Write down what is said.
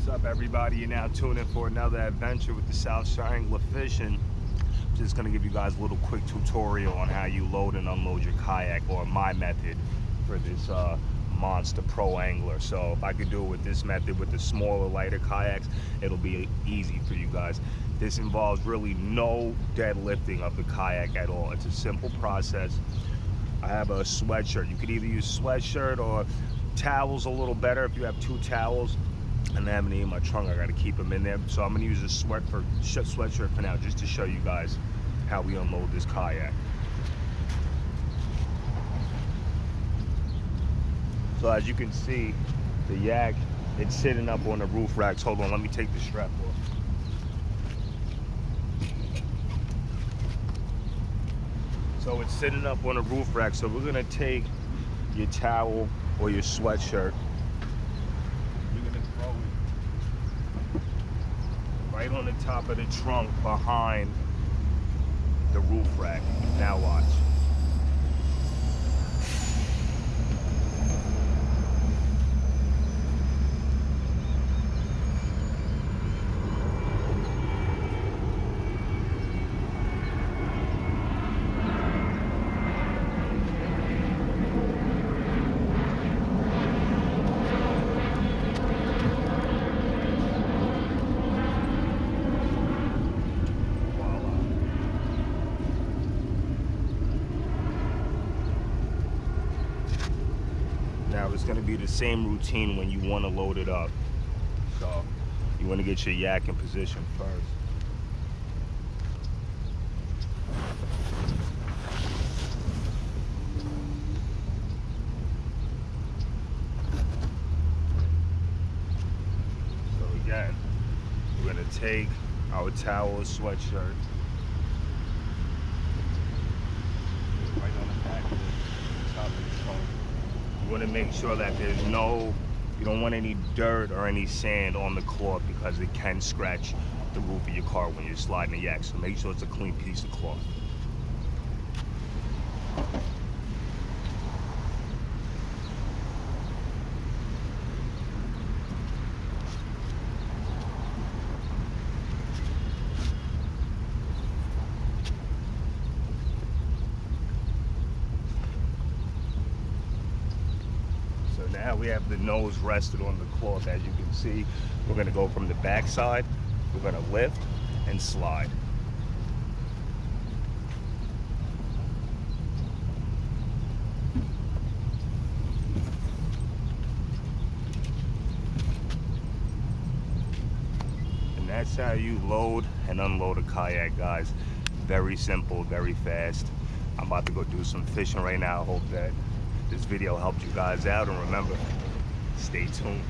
What's up, everybody? You're now tuning in for another adventure with the South Triangle Fishing. Just gonna give you guys a little quick tutorial on how you load and unload your kayak, or my method for this Monster Pro Angler. So if I could do it with this method with the smaller, lighter kayaks, it'll be easy for you guys. This involves really no deadlifting of the kayak at all. It's a simple process. I have a sweatshirt. You could either use sweatshirt or towels, a little better if you have 2 towels. And I have any in my trunk, I gotta keep them in there. So I'm gonna use a sweatshirt for now, just to show you guys how we unload this kayak. So as you can see, the yak, it's sitting up on the roof racks. Hold on, let me take the strap off. So it's sitting up on the roof rack. So we're gonna take your towel or your sweatshirt. You're gonna throw it right on the top of the trunk behind the roof rack. Now watch. Now it's going to be the same routine when you want to load it up. So you want to get your yak in position first. So again, we're going to take our towel or sweatshirt right on the back of the top of the trunk. You want to make sure that there's you don't want any dirt or any sand on the cloth, because it can scratch the roof of your car when you're sliding the yak. So make sure it's a clean piece of cloth. Now we have the nose rested on the cloth. As you can see, we're going to go from the back side. We're going to lift and slide. And that's how you load and unload a kayak, guys. Very simple, very fast. I'm about to go do some fishing right now. I hope that this video helped you guys out, and remember, stay tuned.